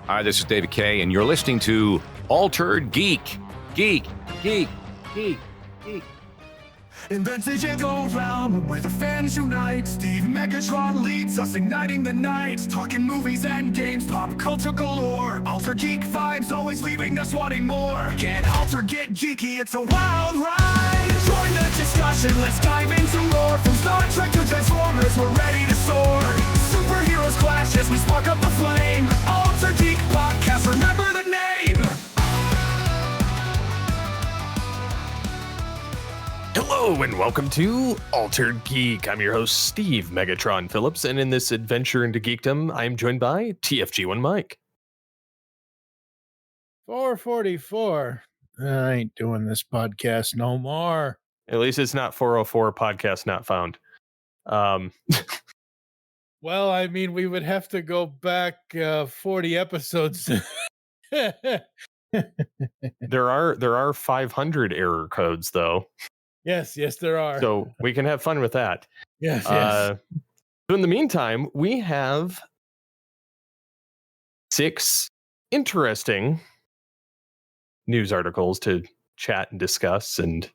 Hi, this is David Kay, and you're listening to Altered Geek. Geek. In vintage and gold realm, where the fans unite, Steve Megatron leads us, igniting the night. Talking movies and games, pop culture galore. Alter geek vibes, always leaving us wanting more. Get alter, get geeky, it's a wild ride. Join the discussion, let's dive into more. From Star Trek to Transformers, we're ready to soar. Superheroes clash as we spark up the flame. Alter Geek Podcast, remember the name. Hello and welcome to Altered Geek. I'm your host, Steve Megatron Phillips, and in this adventure into geekdom, I'm joined by TFG1 Mike. 444. I ain't doing this podcast no more. At least it's not 404 podcast not found. Well, I mean, we would have to go back 40 episodes. There are 500 error codes though. Yes, there are. So we can have fun with that. Yes. So in the meantime, we have 6 interesting news articles to chat and discuss and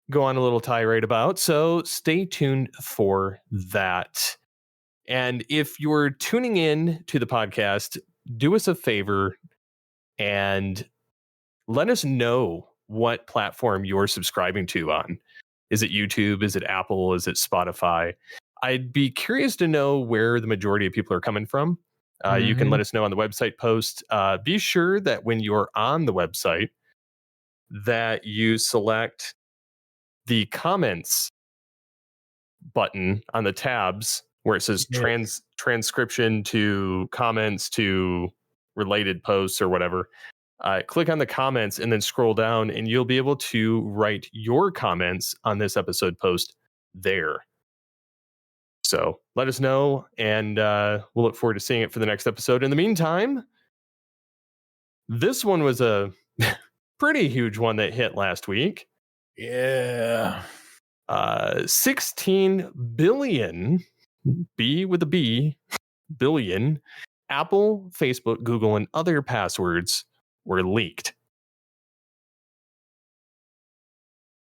go on a little tirade about. So stay tuned for that. And if you're tuning in to the podcast, do us a favor and let us know what platform you're subscribing to on. Is it YouTube? Is it Apple? Is it Spotify? I'd be curious to know where the majority of people are coming from. You can let us know on the website post. Be sure that when you're on the website that you select the comments button on the tabs where it says transcription to comments to related posts or whatever. Click on the comments and then scroll down and you'll be able to write your comments on this episode post there. So let us know and we'll look forward to seeing it for the next episode. In the meantime, this one was a pretty huge one that hit last week. Yeah. 16 billion, B with a B, billion, Apple, Facebook, Google, and other passwords were leaked.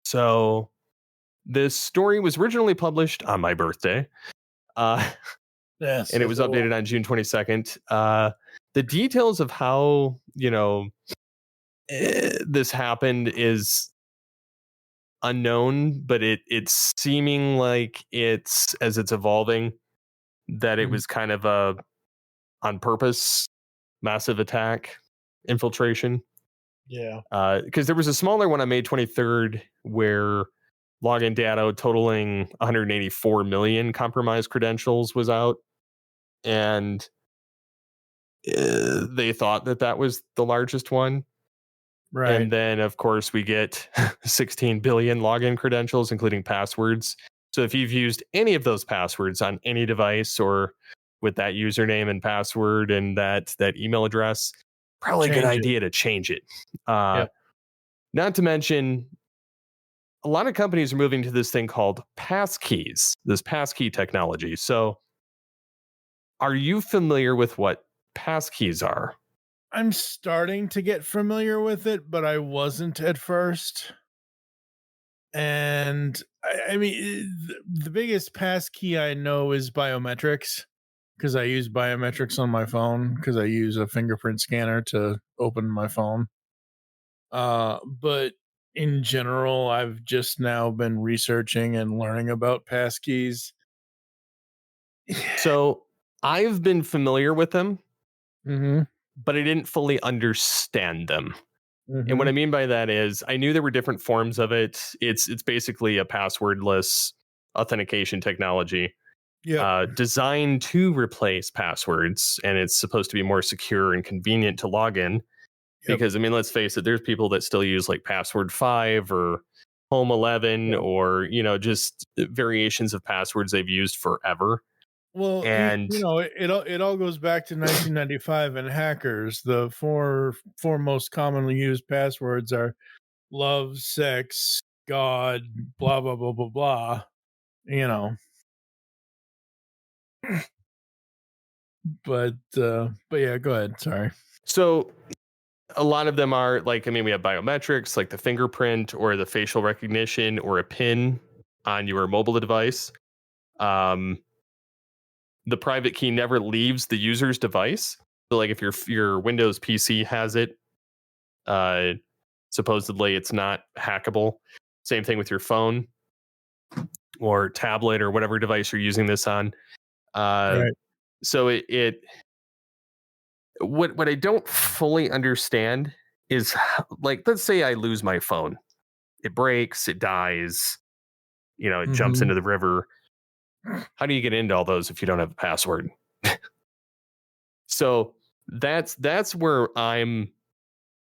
So this story was originally published on my birthday. Yes. And it was updated on June 22nd. The details of how, this happened is unknown, but it's seeming like it's evolving that it was kind of a on purpose massive attack infiltration. Yeah. Because there was a smaller one on May 23rd where login data totaling 184 million compromised credentials was out, and they thought that was the largest one. Right. And then, of course, we get 16 billion login credentials, including passwords. So if you've used any of those passwords on any device or with that username and password and that email address, probably a good idea to change it. Not to mention, a lot of companies are moving to this thing called passkeys, this passkey technology. So are you familiar with what passkeys are? I'm starting to get familiar with it, but I wasn't at first. And I mean, the biggest passkey I know is biometrics, because I use biometrics on my phone because I use a fingerprint scanner to open my phone. But in general, I've just now been researching and learning about passkeys. So I've been familiar with them, but I didn't fully understand them. And what I mean by that is I knew there were different forms of it. It's basically a passwordless authentication technology designed to replace passwords. And it's supposed to be more secure and convenient to log in. Because, I mean, let's face it, there's people that still use like password 5 or home 11 or, just variations of passwords they've used forever. Well, and it all goes back to 1995 and hackers. The four most commonly used passwords are love, sex, God, blah blah blah blah blah. But yeah, go ahead. Sorry. So a lot of them are like, I mean, we have biometrics like the fingerprint or the facial recognition or a pin on your mobile device. The private key never leaves the user's device. So like if your Windows PC has it, uh, supposedly it's not hackable. Same thing with your phone or tablet or whatever device you're using this on. Right. So it what I don't fully understand is like, let's say I lose my phone, it breaks, it dies, it jumps Mhm. into the river. How do you get into all those if you don't have a password? So that's where I'm,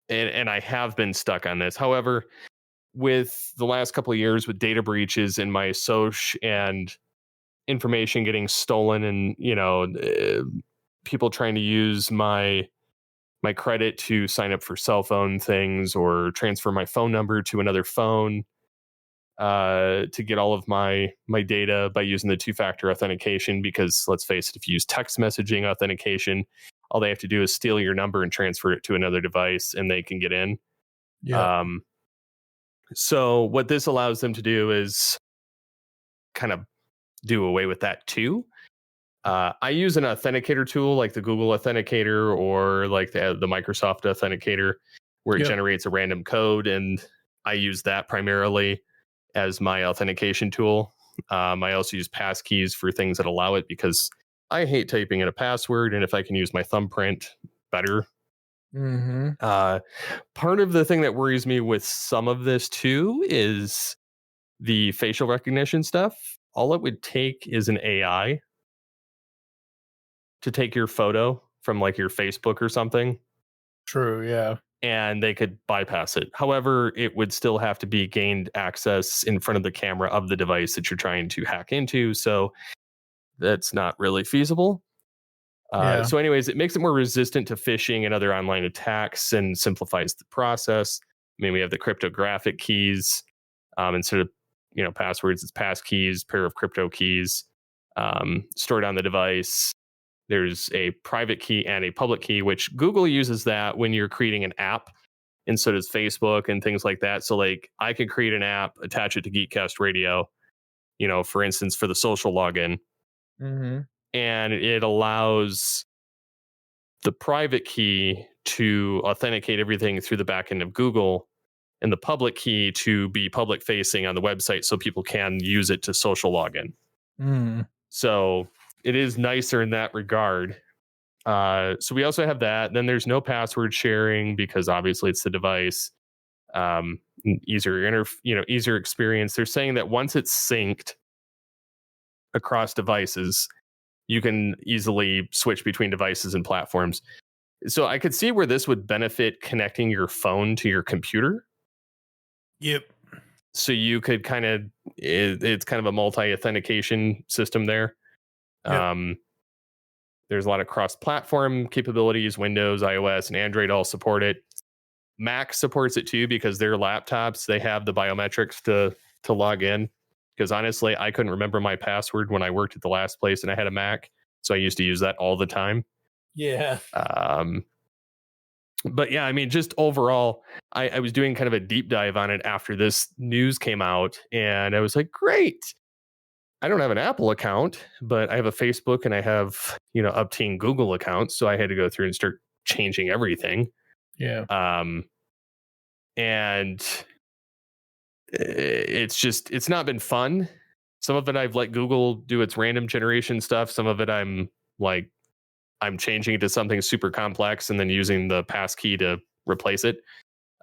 and I have been stuck on this. However, with the last couple of years with data breaches and my soch and information getting stolen, and people trying to use my credit to sign up for cell phone things or transfer my phone number to another phone, to get all of my data by using the two-factor authentication. Because let's face it, if you use text messaging authentication, all they have to do is steal your number and transfer it to another device and they can get in. Yeah. So what this allows them to do is kind of do away with that too. I use an authenticator tool like the Google Authenticator or like the Microsoft Authenticator, where it Yep. generates a random code, and I use that primarily as my authentication tool. I also use passkeys for things that allow it, because I hate typing in a password, and if I can use my thumbprint, better. Mhm. Part of the thing that worries me with some of this too is the facial recognition stuff. All it would take is an AI to take your photo from like your Facebook or something, True. Yeah. and they could bypass it. However, it would still have to be gained access in front of the camera of the device that you're trying to hack into. So that's not really feasible. Yeah. So, anyways, it makes it more resistant to phishing and other online attacks and simplifies the process. I mean, we have the cryptographic keys, instead of passwords, it's pass keys, pair of crypto keys, stored on the device. There's a private key and a public key, which Google uses that when you're creating an app, and so does Facebook and things like that. So, like, I could create an app, attach it to Geekcast Radio, for instance, for the social login, Mhm. and it allows the private key to authenticate everything through the back end of Google, and the public key to be public facing on the website so people can use it to social login. Mhm. So it is nicer in that regard. So we also have that. Then there's no password sharing, because obviously it's the device. Easier experience. They're saying that once it's synced across devices, you can easily switch between devices and platforms. So I could see where this would benefit connecting your phone to your computer. Yep. So you could it's kind of a multi-authentication system there. Yep. There's a lot of cross-platform capabilities. Windows, iOS, and Android all support it. Mac supports it too, because their laptops, they have the biometrics to log in. Because honestly, I couldn't remember my password when I worked at the last place and I had a Mac, so I used to use that all the time. Yeah. But yeah, I mean, just overall, I was doing kind of a deep dive on it after this news came out, and I was like, great. I don't have an Apple account, but I have a Facebook and I have, upteen Google accounts. So I had to go through and start changing everything. Yeah. And it's not been fun. Some of it I've let Google do its random generation stuff. Some of it I'm changing it to something super complex and then using the pass key to replace it.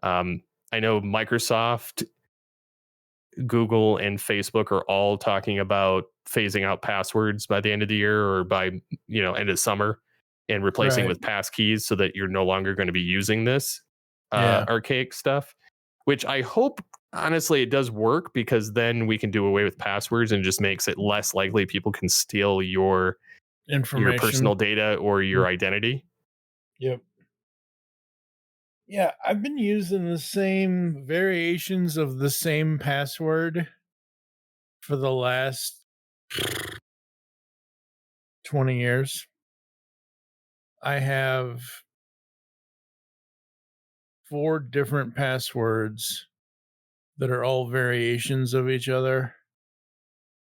I know Microsoft, Google, and Facebook are all talking about phasing out passwords by the end of the year, or by end of summer, and replacing Right. with pass keys, so that you're no longer going to be using this Yeah. archaic stuff. Which I hope, honestly, it does work, because then we can do away with passwords and just makes it less likely people can steal your Information. personal data or your identity. Yep. Yeah, I've been using the same variations of the same password for the last 20 years. I have 4 different passwords that are all variations of each other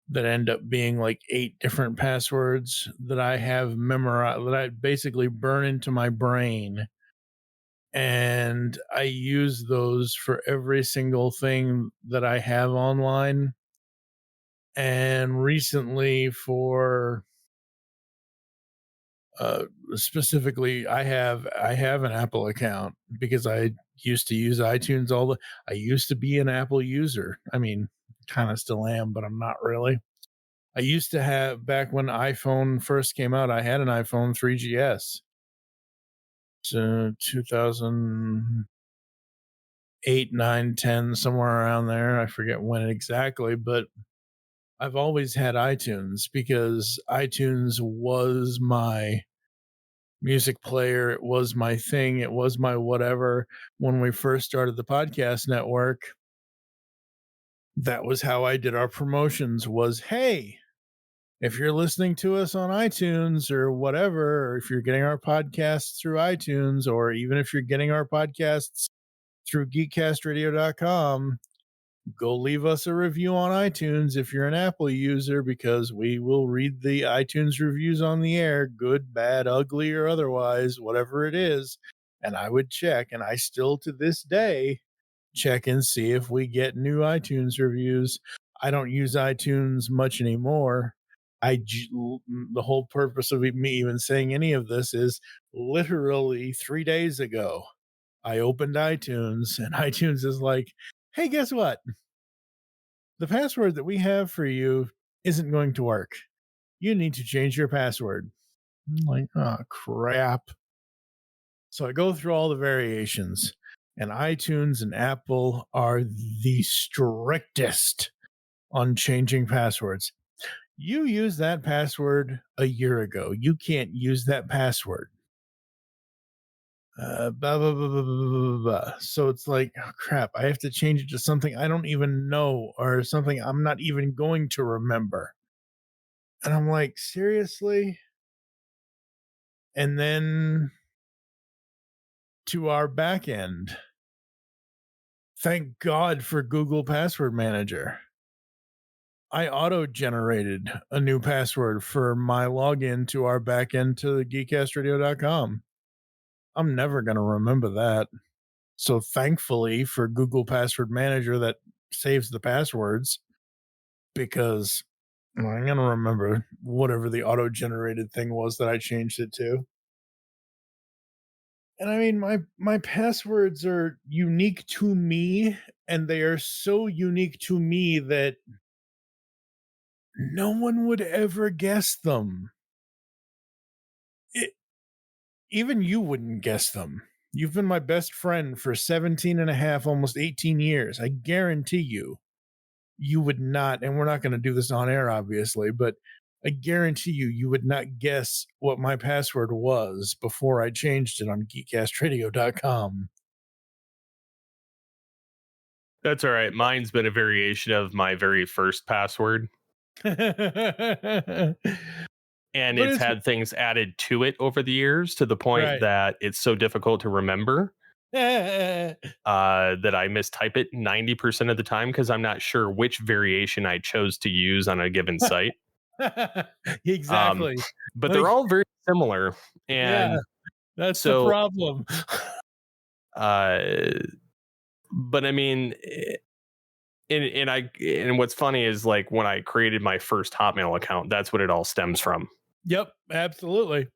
that end up being like 8 different passwords that I have memorized, that I basically burn into my brain. And I use those for every single thing that I have online. And recently for specifically I have an Apple account because I used to use iTunes I used to be an Apple user. I mean, kind of still am, but I'm not really. I used to have, back when iPhone first came out, I had an iPhone 3GS. So 2008, 9, 10, somewhere around there. I forget when exactly, but I've always had iTunes because iTunes was my music player. It was my thing. It was my whatever. When we first started the podcast network, that was how I did our promotions was, hey, if you're listening to us on iTunes or whatever, or if you're getting our podcasts through iTunes, or even if you're getting our podcasts through geekcastradio.com, go leave us a review on iTunes if you're an Apple user, because we will read the iTunes reviews on the air, good, bad, ugly, or otherwise, whatever it is. And I would check, and I still to this day check and see if we get new iTunes reviews. I don't use iTunes much anymore. The whole purpose of me even saying any of this is literally 3 days ago, I opened iTunes and iTunes is like, hey, guess what? The password that we have for you isn't going to work. You need to change your password. I'm like, oh, crap. So I go through all the variations, and iTunes and Apple are the strictest on changing passwords. You used that password a year ago. You can't use that password. Blah, blah, blah, blah, blah, blah, blah. So it's like, oh, crap, I have to change it to something I don't even know, or something I'm not even going to remember. And I'm like, seriously? And then to our back end, thank God for Google Password Manager. I auto-generated a new password for my login to our backend to geekcastradio.com. I'm never going to remember that. So thankfully for Google Password Manager that saves the passwords, because I'm going to remember whatever the auto-generated thing was that I changed it to. And I mean, my passwords are unique to me, and they are so unique to me that no one would ever guess them. Even you wouldn't guess them. You've been my best friend for 17 and a half, almost 18 years. I guarantee you would not, and we're not going to do this on air, obviously, but I guarantee you would not guess what my password was before I changed it on geekcastradio.com. That's all right. Mine's been a variation of my very first password, and it's had things added to it over the years to the point that it's so difficult to remember that I mistype it 90% of the time because I'm not sure which variation I chose to use on a given site. Exactly. But they're all very similar. And that's the problem. But I mean, and what's funny is, like, when I created my first Hotmail account, that's what it all stems from. Yep, absolutely.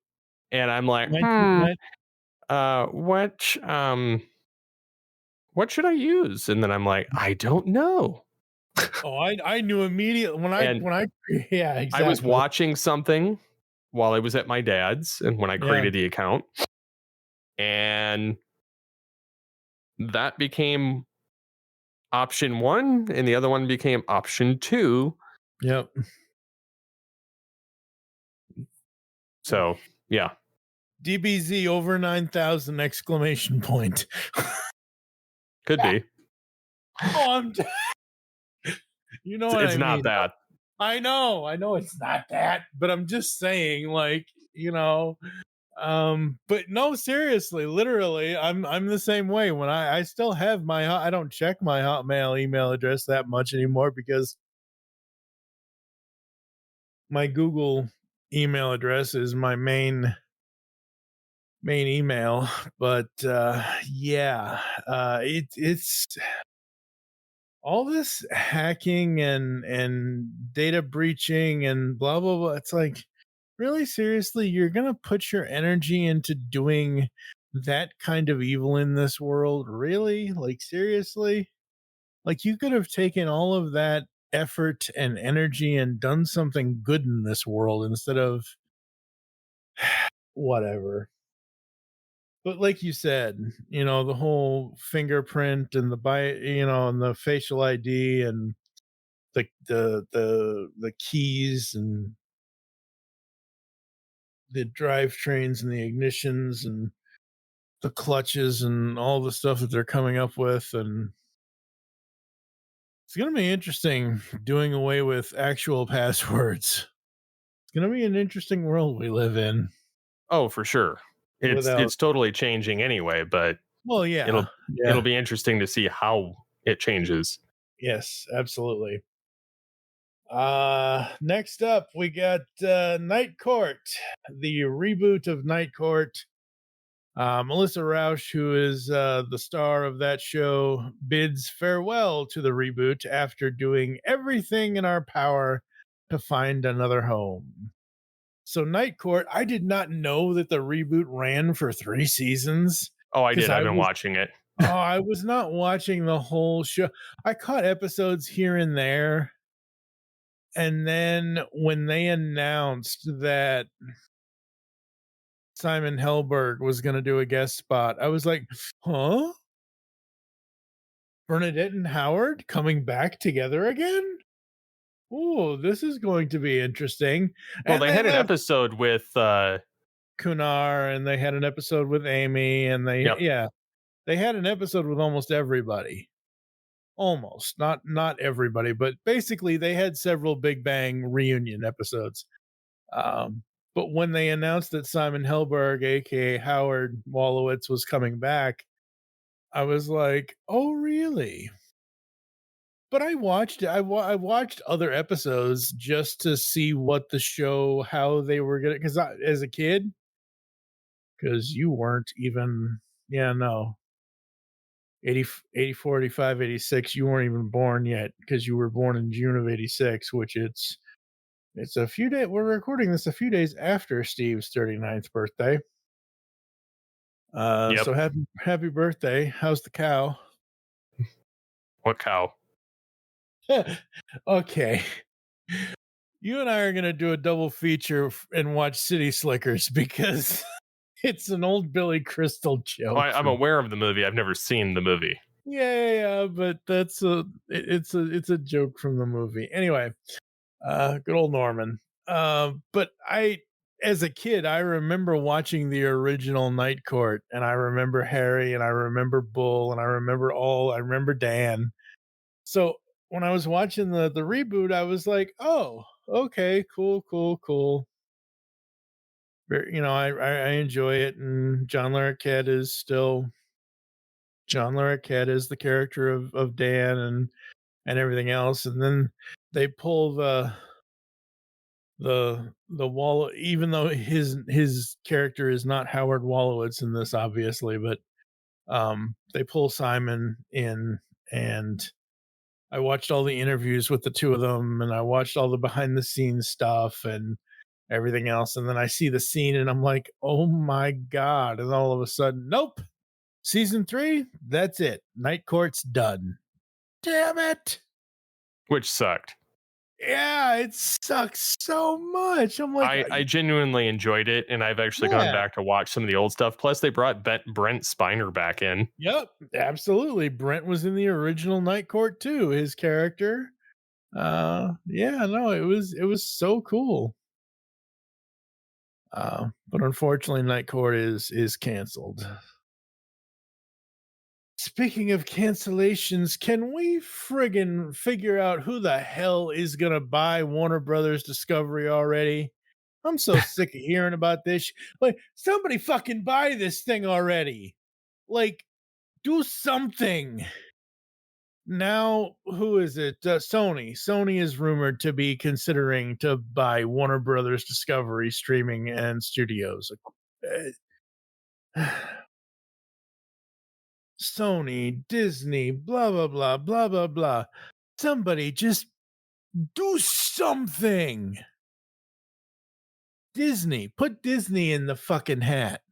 And I'm like, what should I use? And then I'm like, I don't know. Oh, I knew immediately when I yeah, exactly. I was watching something while I was at my dad's, and when I created the account, and that became option 1, and the other one became option 2. Yep. So, yeah. DBZ over 9,000 exclamation point. Could be. Oh, you know what it's I not mean? that. I know it's not that, but I'm just saying, like, you know, But no, seriously, literally, I'm the same way. When I still have I don't check my Hotmail email address that much anymore because my Google email address is my main email. But yeah, it's all this hacking and data breaching and blah blah blah. It's like, really, seriously, you're gonna put your energy into doing that kind of evil in this world? Really? Like, seriously? Like, you could have taken all of that effort and energy and done something good in this world instead of whatever. But like you said, the whole fingerprint and and the facial ID and the keys and the drivetrains and the ignitions and the clutches and all the stuff that they're coming up with. And it's going to be interesting doing away with actual passwords. It's going to be an interesting world we live in Oh, for sure. without, It's totally changing anyway, but well, it'll yeah. it'll Yeah. be interesting to see how it changes. Yes, absolutely. Next up we got Night Court, the reboot of Night Court. Melissa Rauch, who is the star of that show, bids farewell to the reboot after doing everything in our power to find another home. So, Night Court, I did not know that the reboot ran for 3 seasons Oh, I because did. I've been watching it. I was not watching the whole show. I caught episodes here and there. And then when they announced that Simon Helberg was going to do a guest spot, I was like, huh? Bernadette and Howard coming back together again? Oh, this is going to be interesting. Well, And they had an then episode with Kunar, and they had an episode with Amy, and yep. they had an episode with almost everybody. Almost, not everybody, but basically they had several Big Bang reunion episodes. But when they announced that Simon Helberg, aka Howard Wolowitz, was coming back, I was like, "Oh, really?" But I watched it. I watched other episodes just to see what the show, how they were gonna. Because as a kid, because you weren't even, yeah, no, 80, 84, 85, 86, you weren't even born yet because you were born in June of 86, which it's a few days. We're recording this a few days after Steve's 39th birthday. Yep. So happy birthday. How's the cow? What cow? Okay. You and I are going to do a double feature and watch City Slickers because it's an old Billy Crystal joke. Oh, I'm aware of the movie. I've never seen the movie. Yeah, but it's a joke from the movie. Anyway, good old Norman. But as a kid, I remember watching the original Night Court, and I remember Harry, and I remember Bull, and I remember Dan. So when I was watching the reboot, I was like, oh, okay, cool. I enjoy it, and John Larroquette is still John Larroquette is the character of Dan and everything else, and then they pull the wall, even though his character is not Howard Wolowitz in this, obviously, but they pull Simon in, and I watched all the interviews with the two of them, and I watched all the behind the scenes stuff and everything else, and then I see the scene and I'm like, oh my god. And all of a sudden, nope, season 3, that's it, Night Court's done. Damn it. Which sucked. Yeah, it sucks so much. I'm like, I genuinely enjoyed it, and I've actually gone back to watch some of the old stuff. Plus, they brought Brent Spiner back in. yep, absolutely. Brent was in the original Night Court too, his character. Yeah, no, it was so cool. But unfortunately, Night Court is canceled. Speaking of cancellations, can we friggin' figure out who the hell is gonna buy Warner Brothers Discovery already? I'm so sick of hearing about this. Like, somebody fucking buy this thing already. Like, do something. Now, who is it? Sony. Sony is rumored to be considering to buy Warner Brothers Discovery Streaming and Studios. Sony, Disney, blah, blah, blah, blah, blah, blah. Somebody just do something. Disney, put Disney in the fucking hat.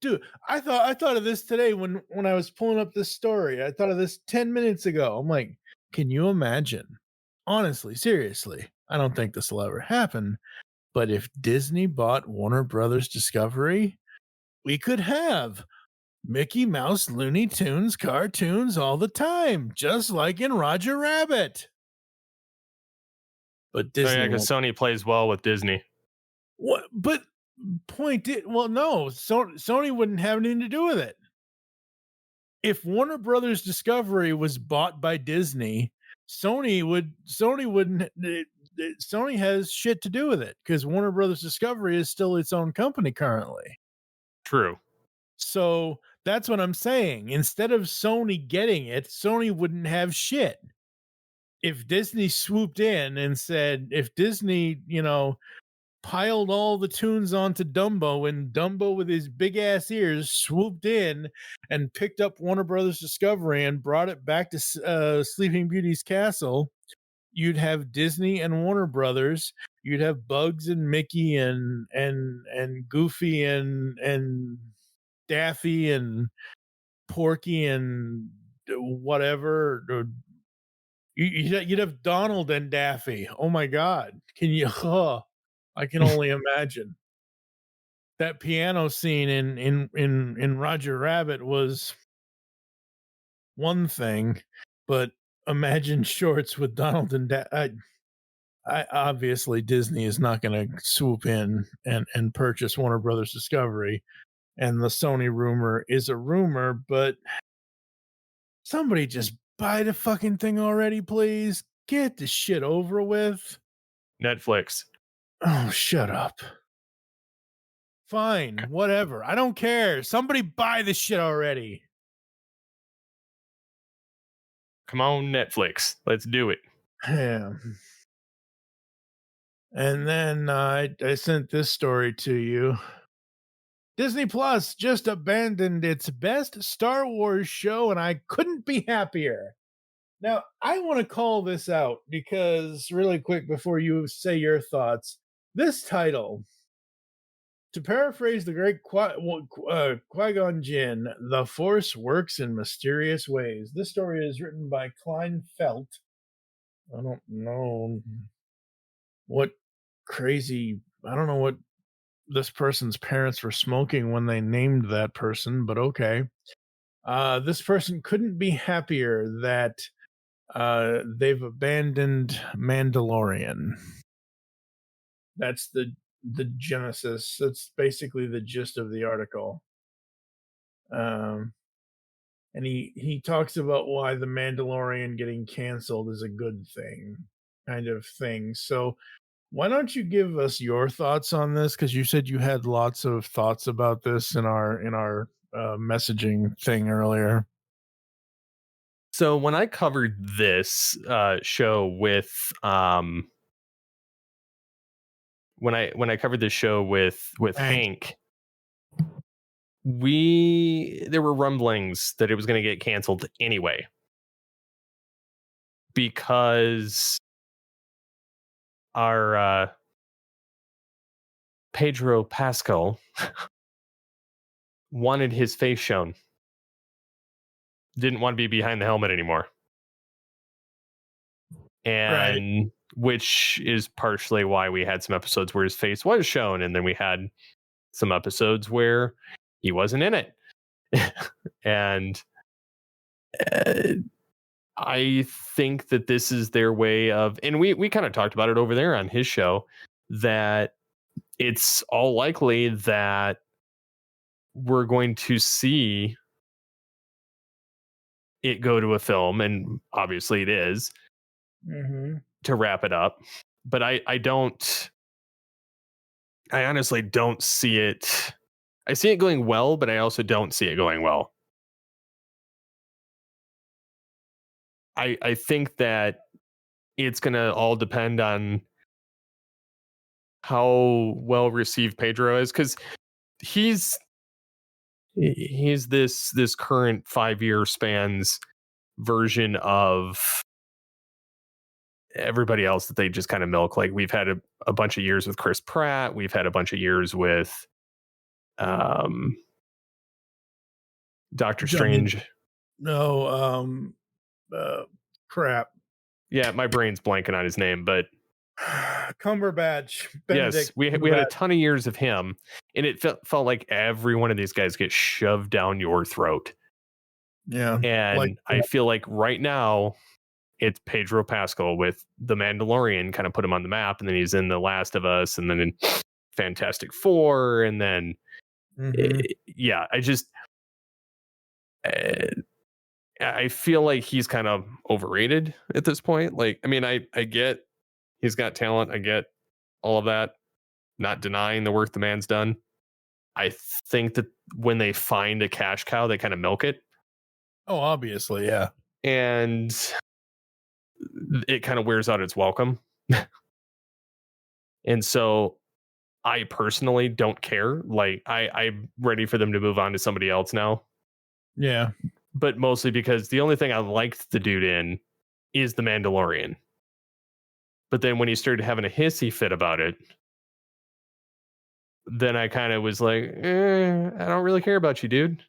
Dude, I thought of this today when I was pulling up this story. I thought of this 10 minutes ago. I'm like, can you imagine? Honestly, seriously, I don't think this will ever happen. But if Disney bought Warner Brothers Discovery, we could have Mickey Mouse Looney Tunes cartoons all the time, just like in Roger Rabbit. But Disney because won't. Sony plays well with Disney. What? But no, Sony wouldn't have anything to do with it. If Warner Brothers Discovery was bought by Disney, Sony has shit to do with it because Warner Brothers Discovery is still its own company currently. True. So that's what I'm saying. Instead of Sony getting it, Sony wouldn't have shit. If Disney swooped in and said, if Disney, piled all the tunes onto Dumbo, and Dumbo with his big ass ears swooped in and picked up Warner Brothers Discovery and brought it back to Sleeping Beauty's castle, you'd have Disney and Warner Brothers. You'd have Bugs and Mickey and Goofy and Daffy and Porky and whatever. You'd have Donald and Daffy. Oh my God! Can you? I can only imagine. That piano scene in Roger Rabbit was one thing, but imagine shorts with Donald and I obviously Disney is not going to swoop in and purchase Warner Brothers Discovery, and the Sony rumor is a rumor, but somebody just buy the fucking thing already, please. Get this shit over with. Netflix. Oh, shut up. Fine, whatever. I don't care. Somebody buy this shit already. Come on, Netflix. Let's do it. Yeah. And then I sent this story to you. Disney Plus just abandoned its best Star Wars show, and I couldn't be happier. Now, I want to call this out because, really quick, before you say your thoughts, this title, to paraphrase the great Qui-Gon Jinn, the Force works in mysterious ways. This story is written by Klein Felt. I don't know what I don't know what this person's parents were smoking when they named that person, but okay. This person couldn't be happier that they've abandoned Mandalorian. That's the genesis. That's basically the gist of the article. And he talks about why the Mandalorian getting canceled is a good thing, kind of thing. So why don't you give us your thoughts on this? Because you said you had lots of thoughts about this in our messaging thing earlier. So when I covered this show with when I covered this show with Hank, there were rumblings that it was going to get canceled anyway because our Pedro Pascal wanted his face shown. Didn't want to be behind the helmet anymore. And which is partially why we had some episodes where his face was shown, and then we had some episodes where he wasn't in it. And I think that this is their way of, and we kind of talked about it over there on his show, that it's all likely that we're going to see it go to a film, and obviously it is, to wrap it up. But I don't I honestly don't see it. I see it going well, but I also don't see it going well. I think that it's going to all depend on how well received Pedro is, because he's this current 5-year spans version of everybody else that they just kind of milk. Like, we've had a bunch of years with Chris Pratt, we've had a bunch of years with Doctor Strange. No, crap. Yeah, my brain's blanking on his name, but Cumberbatch. yes, Benedict we had a Cumberbatch. ton of years of him, and it felt like every one of these guys gets shoved down your throat. Yeah. And I feel like right now it's Pedro Pascal with The Mandalorian, kind of put him on the map, and then he's in The Last of Us, and then in Fantastic Four, and then yeah, I feel like he's kind of overrated at this point. Like, I mean, I get he's got talent, I get all of that, not denying the work the man's done. I think that when they find a cash cow, they kind of milk it. Oh, obviously, yeah. And it kind of wears out its welcome. And so I personally don't care. Like, I'm ready for them to move on to somebody else now. Yeah. But mostly because the only thing I liked the dude in is The Mandalorian. But then when he started having a hissy fit about it, then I kind of was like, I don't really care about you, dude.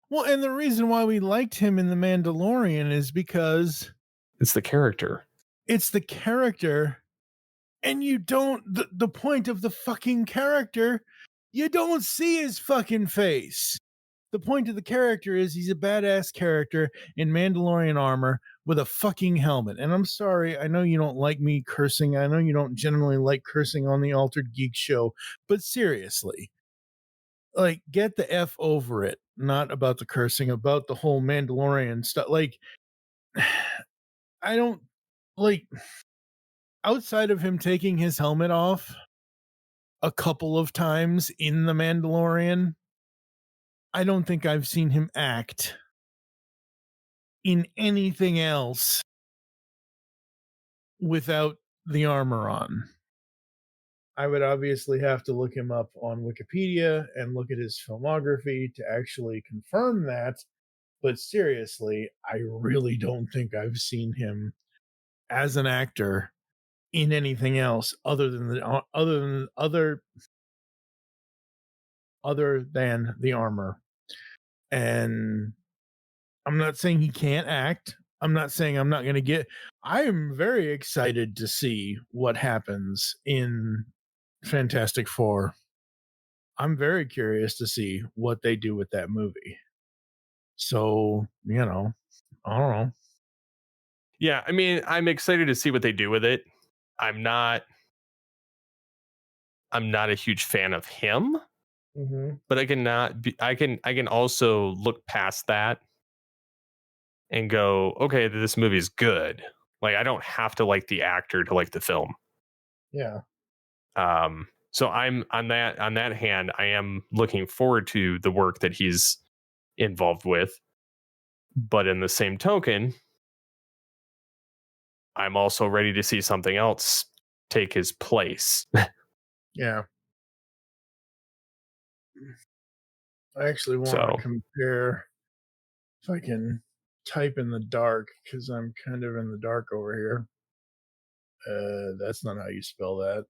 Well, and the reason why we liked him in The Mandalorian is because It's the character. it's the character, and you don't, the point of the fucking character, you don't see his fucking face. The point of the character is he's a badass character in Mandalorian armor with a fucking helmet. And I'm sorry, I know you don't like me cursing. I know you don't generally like cursing on the Altered Geek show, but seriously, like, get the F over it. Not about the cursing, about the whole Mandalorian stuff. Like, I don't like, outside of him taking his helmet off a couple of times in The Mandalorian, I don't think I've seen him act in anything else without the armor on. I would obviously have to look him up on Wikipedia and look at his filmography to actually confirm that. But seriously, I really don't think I've seen him as an actor in anything else other than the armor. And I'm not saying he can't act. I'm not saying I'm not going to get. I am very excited to see what happens in Fantastic Four. I'm very curious to see what they do with that movie. So, I don't know. Yeah, I mean, I'm excited to see what they do with it. I'm not a huge fan of him, but I can also look past that and go, okay, this movie is good. Like, I don't have to like the actor to like the film. Yeah. So I'm on that hand, I am looking forward to the work that he's involved with. But in the same token, I'm also ready to see something else take his place. Yeah. I actually want to compare, if I can type in the dark, because I'm kind of in the dark over here. That's not how you spell that.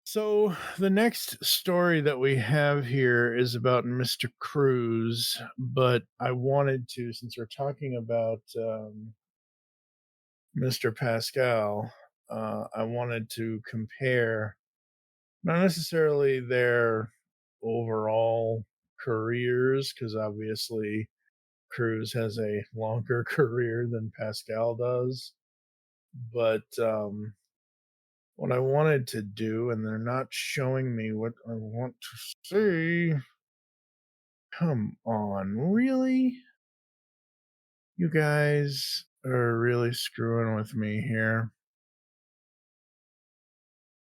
So the next story that we have here is about Mr. Cruz, but I wanted to, since we're talking about Mr. Pascal, I wanted to compare not necessarily their overall careers, because obviously Cruz has a longer career than Pascal does, but what I wanted to do, and they're not showing me what I want to see. Come on, really? You guys are really screwing with me here.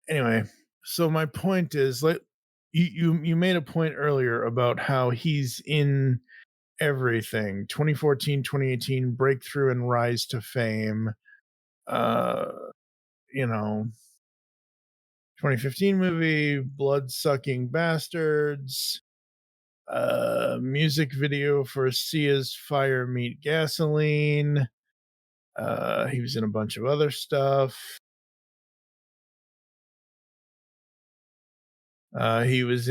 Anyway, so my point is, like, you made a point earlier about how he's in everything. 2014, 2018 breakthrough and rise to fame. Uh, you know, 2015 movie Blood Sucking Bastards. Music video for Sia's Fire Meet Gasoline. He was in a bunch of other stuff. He was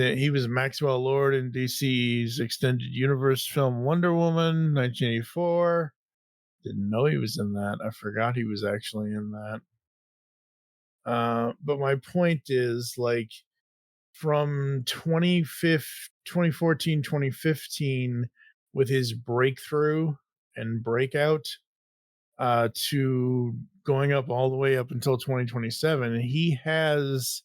Maxwell Lord in DC's extended universe film Wonder Woman 1984. Didn't know he was in that. I forgot he was actually in that. But my point is, like, from 2014, 2015, with his breakthrough and breakout, to going up all the way up until 2027, he has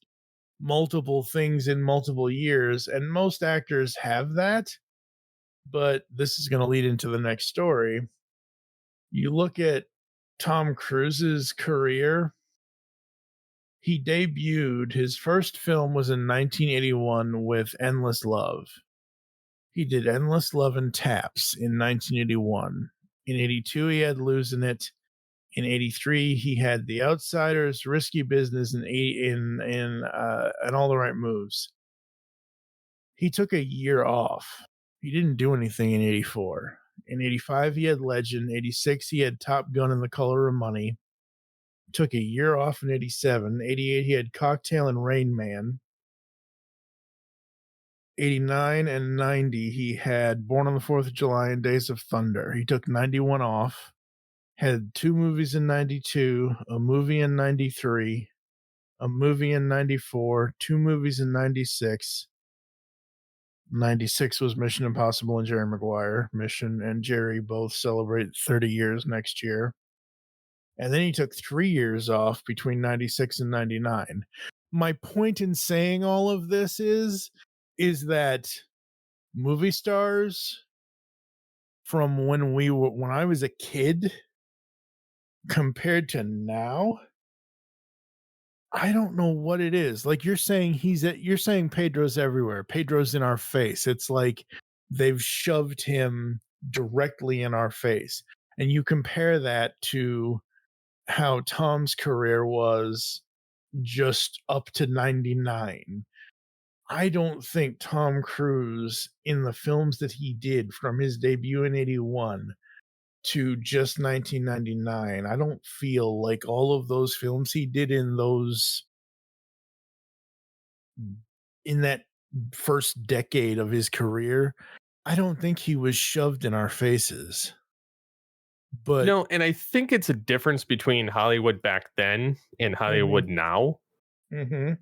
multiple things in multiple years, and most actors have that. But this is going to lead into the next story. You look at Tom Cruise's career. He debuted, his first film was in 1981 with Endless Love. He did Endless Love and Taps in 1981. In 82, he had Losing It. In 83, he had The Outsiders, Risky Business, and All the Right Moves. He took a year off. He didn't do anything in 84. In 85, he had Legend. 86, he had Top Gun and The Color of Money. Took a year off in 87. 88, he had Cocktail and Rain Man. 89 and 90, he had Born on the 4th of July and Days of Thunder. He took 91 off. Had 2 movies in 92, a movie in 93, a movie in 94, 2 movies in 96. 96 was Mission Impossible and Jerry Maguire. Mission and Jerry both celebrate 30 years next year. And then he took 3 years off between 96 and 99. My point in saying all of this is that movie stars from when I was a kid compared to now, I don't know what it is. Like, you're saying you're saying Pedro's everywhere. Pedro's in our face. It's like they've shoved him directly in our face. And you compare that to how Tom's career was just up to 99. I don't think Tom Cruise, in the films that he did from his debut in 81 to just 1999, I don't feel like all of those films he did in that first decade of his career, I don't think he was shoved in our faces. But No, and I think it's a difference between Hollywood back then and Hollywood now. Mhm.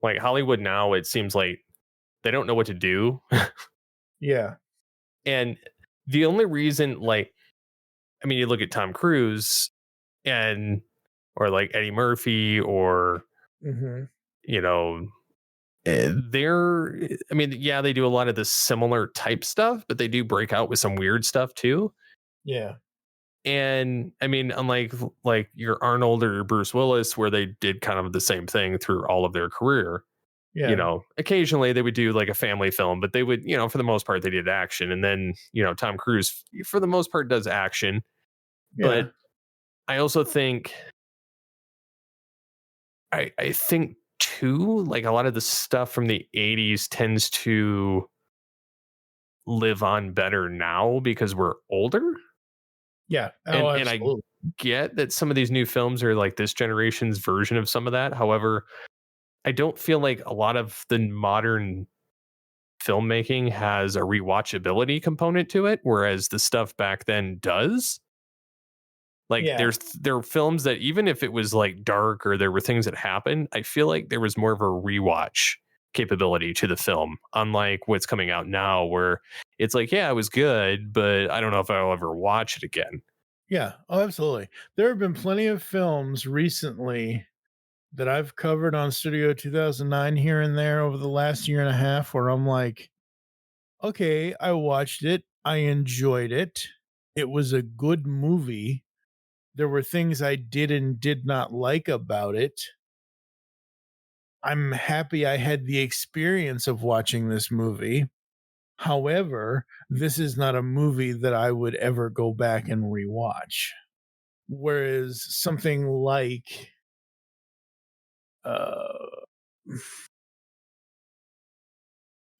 Like, Hollywood now, it seems like they don't know what to do. Yeah. And the only reason, like, I mean, you look at Tom Cruise or like Eddie Murphy, or, Mhm. you know, I mean, yeah, they do a lot of the similar type stuff, but they do break out with some weird stuff too. Yeah. And I mean, unlike like your Arnold or your Bruce Willis, where they did kind of the same thing through all of their career. Yeah. Occasionally they would do like a family film, but they would, for the most part, they did action. And then, Tom Cruise, for the most part, does action. Yeah. But I also think, I think too, like, a lot of the stuff from the 80s tends to live on better now because we're older. Yeah. And Oh, I absolutely. get that some of these new films are like this generation's version of some of that. However, I don't feel like a lot of the modern filmmaking has a rewatchability component to it, whereas the stuff back then does. Like, Yeah. there are films that, even if it was like dark or there were things that happened, I feel like there was more of a rewatch capability to the film, unlike what's coming out now, where it's like, yeah, it was good, but I don't know if I'll ever watch it again. Yeah. Oh, absolutely. There have been plenty of films recently that I've covered on Studio 2009 here and there over the last year and a half where I'm like, okay, I watched it. I enjoyed it. It was a good movie. There were things I did and did not like about it. I'm happy I had the experience of watching this movie. However, this is not a movie that I would ever go back and rewatch. Whereas uh,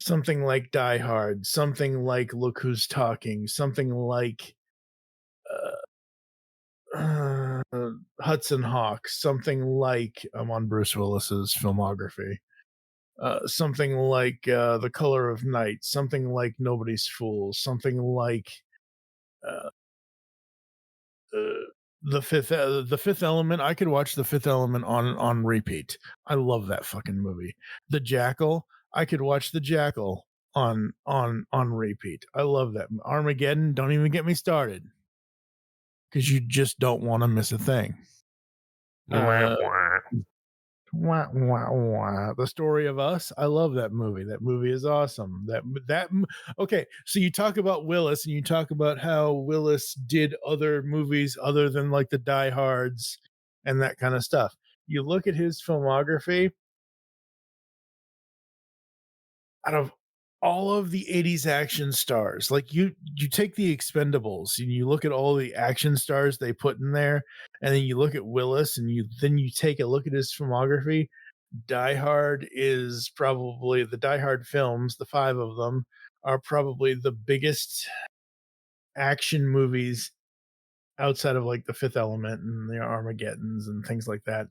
something like Die Hard, something like Look Who's Talking, something like uh, Hudson Hawk, something like I'm on Bruce Willis's filmography. Something like The Color of Night, something like Nobody's Fool, something like uh, uh, the Fifth Element. I could watch The Fifth Element on repeat. I love that fucking movie. The Jackal. I could watch The Jackal on repeat. I love that. Armageddon. Don't even get me started, because you just don't want to miss a thing. Wah, wah. Wah, wah, wah. The Story of Us. I love that movie. That movie is awesome. Okay. So you talk about Willis, and you talk about how Willis did other movies other than like the Die Hards and that kind of stuff. You look at his filmography. Out of all of the 80s action stars, like you take the Expendables and you look at all the action stars they put in there, and then you look at Willis, and you take a look at his filmography. Die Hard is probably the Die Hard films, the 5 of them are probably the biggest action movies outside of like the Fifth Element and the Armageddons and things like that.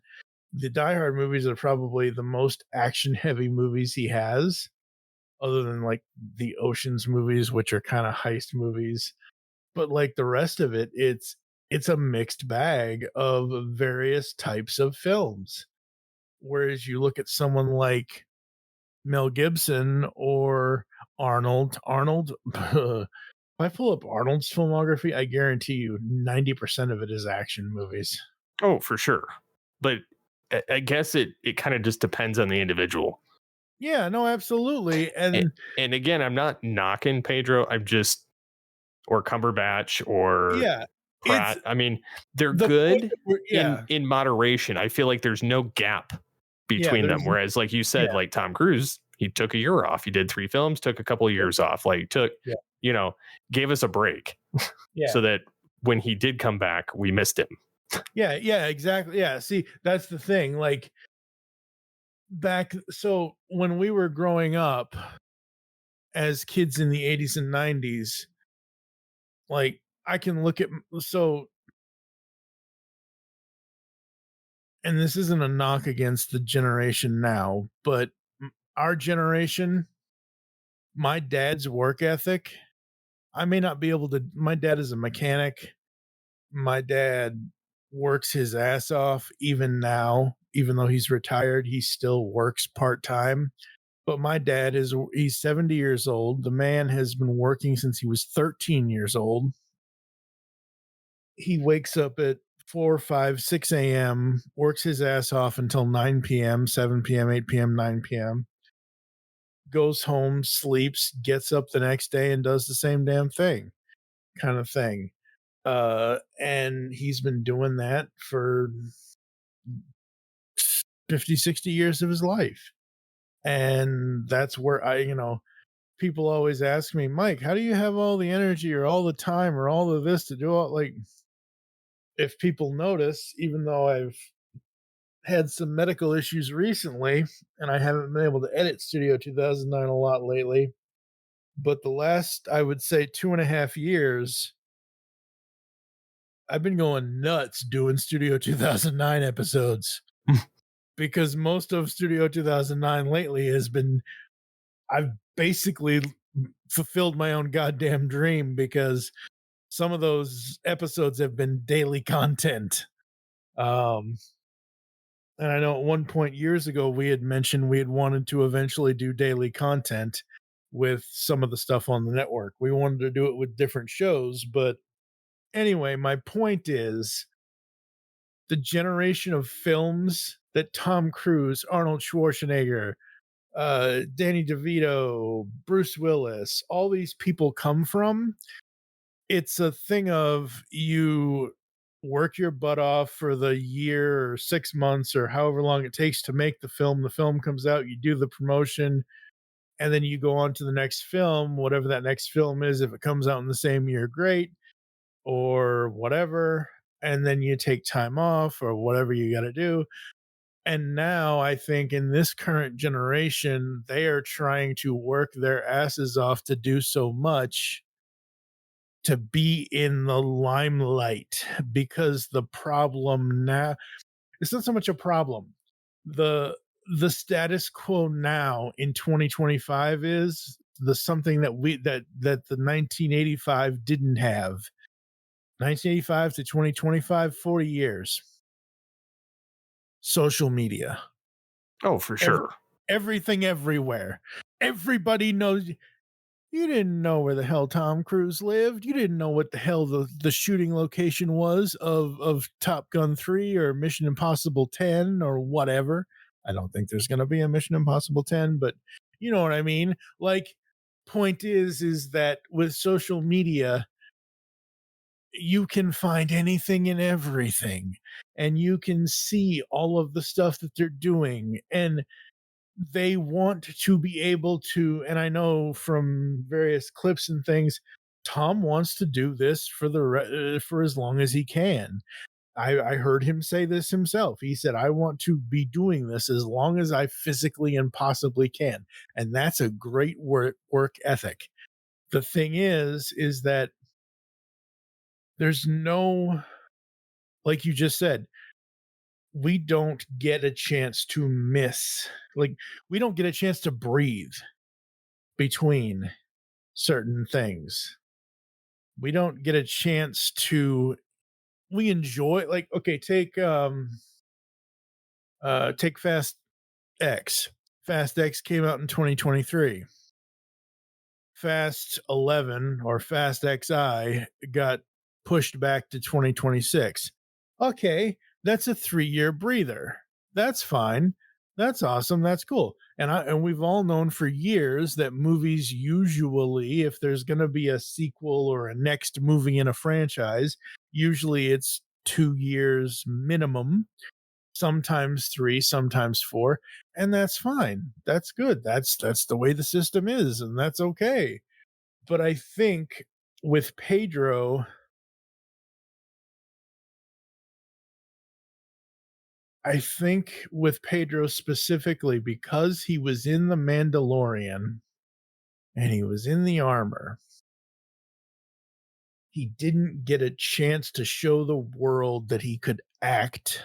The Die Hard movies are probably the most action heavy movies he has, other than like the Oceans movies, which are kind of heist movies. But like the rest of it, it's a mixed bag of various types of films. Whereas you look at someone like Mel Gibson or Arnold, if I pull up Arnold's filmography, I guarantee you 90% of it is action movies. Oh, for sure. But I guess it kind of just depends on the individual. Yeah, no, absolutely. And again, I'm not knocking Pedro. I'm just, or Cumberbatch or Yeah, it's Pratt. I mean, they're the point good that we're- in moderation. I feel like there's no gap between them. there's Whereas, like you said, like Tom Cruise, he took a year off. He did 3 films, took a couple of years off. Like gave us a break so that when he did come back, we missed him. Yeah, exactly. Yeah, see, that's the thing. Like so when we were growing up as kids in the 80s and 90s, like I can look at and this isn't a knock against the generation now, but our generation, my dad's work ethic, I may not be able to. My dad is a mechanic. My dad works his ass off even now. Even though he's retired, he still works part-time. But my dad he's 70 years old. The man has been working since he was 13 years old. He wakes up at 4, 5, 6 a.m., works his ass off until 9 p.m., 7 p.m., 8 p.m., 9 p.m., goes home, sleeps, gets up the next day and does the same damn thing, kind of thing. And he's been doing that for 50, 60 years of his life. And that's where people always ask me, Mike, how do you have all the energy or all the time or all of this to do all, like, if people notice, even though I've had some medical issues recently and I haven't been able to edit Studio 2009 a lot lately, but the last, I would say, 2.5 years, I've been going nuts doing Studio 2009 episodes because most of Studio 2009 lately has been, I've basically fulfilled my own goddamn dream, because some of those episodes have been daily content. And I know at one point years ago, we had mentioned we had wanted to eventually do daily content with some of the stuff on the network. We wanted to do it with different shows. But anyway, my point is the generation of films that Tom Cruise, Arnold Schwarzenegger, Danny DeVito, Bruce Willis, all these people come from, it's a thing of you work your butt off for the year or 6 months or however long it takes to make the film. The film comes out, you do the promotion, and then you go on to the next film, whatever that next film is. If it comes out in the same year, great, or whatever. And then you take time off or whatever you got to do. And now I think in this current generation, they are trying to work their asses off to do so much to be in the limelight, because the problem now, it's not so much a problem. The the status quo now in 2025 is the something that the 1985 didn't have. 1985 to 2025, 40 years. Social media. Oh, for Ev- sure. Everything everywhere. Everybody knows. You didn't know where the hell Tom Cruise lived. You didn't know what the hell the shooting location was of Top Gun 3 or Mission Impossible 10 or whatever. I don't think there's going to be a Mission Impossible 10, but you know what I mean? Like, point is that with social media, you can find anything and everything, and you can see all of the stuff that they're doing, and they want to be able to, and I know from various clips and things, Tom wants to do this for as long as he can. I heard him say this himself. He said, I want to be doing this as long as I physically and possibly can. And that's a great work ethic. The thing is that there's no, like you just said, we don't get a chance to miss, like, we don't get a chance to breathe between certain things. We don't get a chance to, we enjoy, like, okay, take Fast X. Fast X came out in 2023. Fast 11 or Fast XI got pushed back to 2026. Okay, that's a 3-year breather. That's fine. That's awesome. That's cool. And we've all known for years that movies usually, if there's going to be a sequel or a next movie in a franchise, usually it's 2 years minimum, sometimes 3, sometimes 4, and that's fine. That's good. That's the way the system is, and that's okay. But I think with Pedro, specifically, because he was in The Mandalorian and he was in the armor, he didn't get a chance to show the world that he could act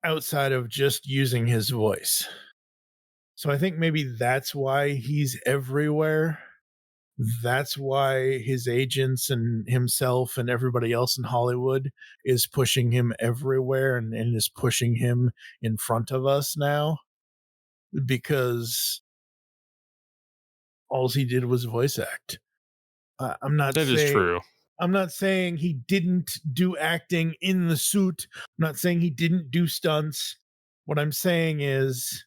outside of just using his voice. So I think maybe that's why he's everywhere. That's why his agents and himself and everybody else in Hollywood is pushing him everywhere, and is pushing him in front of us now, because all he did was voice act. I'm not That is saying true. I'm not saying he didn't do acting in the suit. I'm not saying he didn't do stunts. What I'm saying is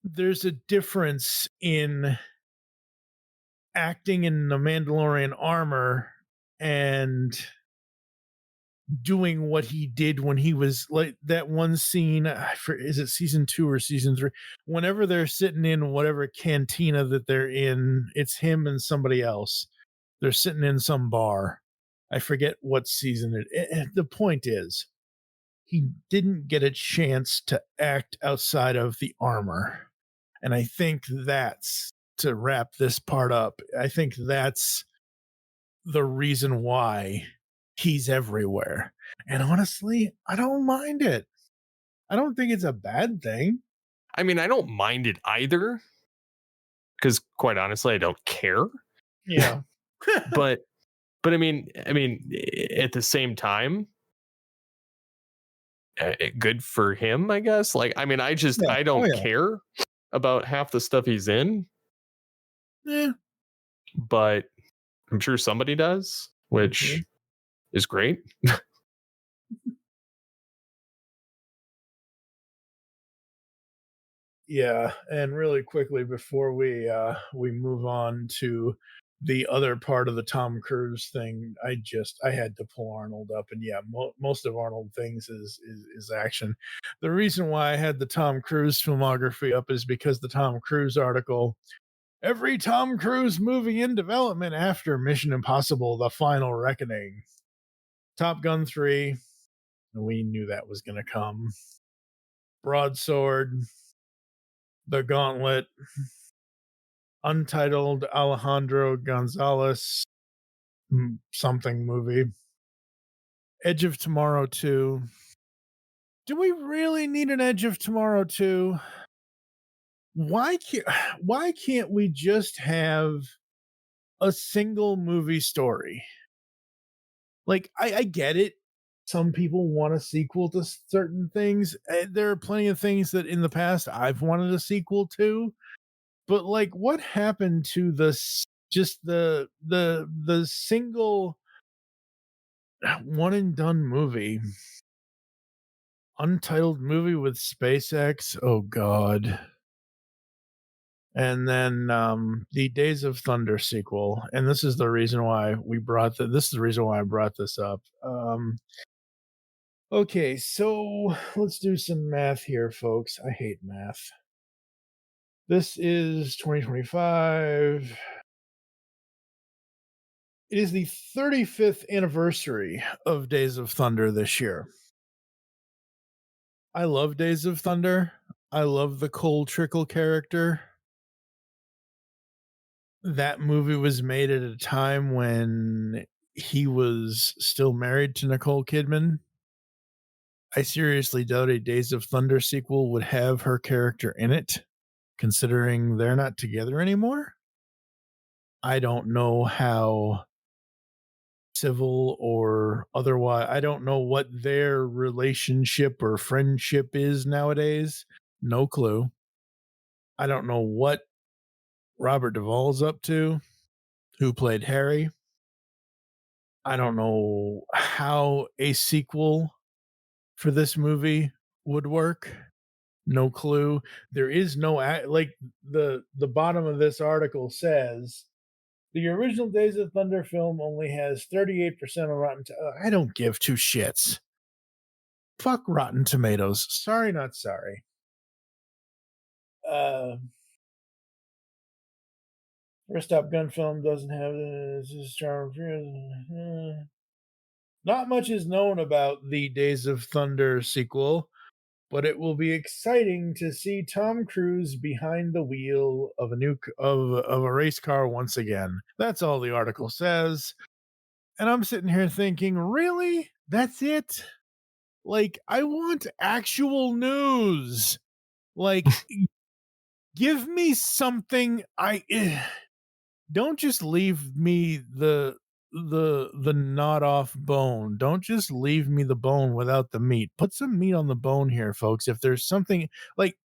there's a difference in acting in the Mandalorian armor and doing what he did when he was, like, that one scene, is it season 2 or season 3, whenever they're sitting in whatever cantina that they're in, it's him and somebody else, they're sitting in some bar, I forget what season the point is, he didn't get a chance to act outside of the armor. And I think that's, to wrap this part up, I think that's the reason why he's everywhere. And honestly, I don't mind it. I don't think it's a bad thing. I mean, I don't mind it either, because quite honestly, I don't care. Yeah. But I mean, at the same time, good for him, I guess. Like, I mean, I Yeah. don't Oh, yeah. care about half the stuff he's in, Yeah. but I'm sure somebody does, which is great. Yeah, and really quickly before we move on to the other part of the Tom Cruise thing, I had to pull Arnold up, and yeah, most of Arnold things is action. The reason why I had the Tom Cruise filmography up is because the Tom Cruise article, every Tom Cruise movie in development after Mission Impossible: The Final Reckoning, Top Gun 3, we knew that was going to come. Broadsword, The Gauntlet, Untitled Alejandro Gonzalez something movie, Edge of Tomorrow 2. Do we really need an Edge of Tomorrow 2? Why can't we just have a single movie story? Like, I get it. Some people want a sequel to certain things. There are plenty of things that in the past I've wanted a sequel to. But like, what happened to the single one and done movie? Untitled movie with SpaceX. Oh God. And then the Days of Thunder sequel. And this is the reason why this is the reason why I brought this up. Okay, so let's do some math here, folks. I hate math. This is 2025. It is the 35th anniversary of Days of Thunder this year. I love Days of Thunder. I love the Cole Trickle character. That movie was made at a time when he was still married to Nicole Kidman. I seriously doubt a Days of Thunder sequel would have her character in it, considering they're not together anymore. I don't know how civil or otherwise, I don't know what their relationship or friendship is nowadays. No clue. I don't know what Robert Duvall's up to, who played Harry. I don't know how a sequel for this movie would work. No clue. There is no like the bottom of this article says the original Days of Thunder film only has 38% of Rotten. I don't give two shits. Fuck Rotten Tomatoes. Sorry, not sorry. First Top Gun film doesn't have this charm. Not much is known about the Days of Thunder sequel, but it will be exciting to see Tom Cruise behind the wheel of a race car once again. That's all the article says. And I'm sitting here thinking, really? That's it? Like, I want actual news. Like, give me something. Don't just leave me the gnawed off bone. Don't just leave me the bone without the meat. Put some meat on the bone here, folks. If there's something, like,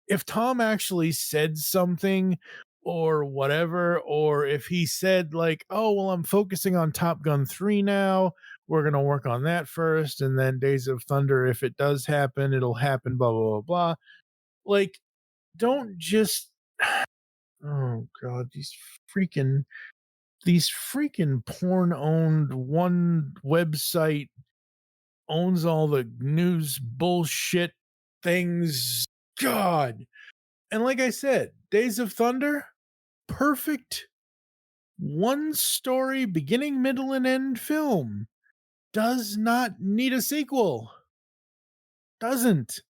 if Tom actually said something or whatever, or if he said like, oh, well, I'm focusing on Top Gun 3 now, we're going to work on that first, and then Days of Thunder, if it does happen, it'll happen, blah, blah, blah, blah. Like, don't just, oh God, these freaking porn owned one website owns all the news bullshit things. God. And like I said, Days of Thunder, perfect one story, beginning, middle, and end film. Does not need a sequel. Doesn't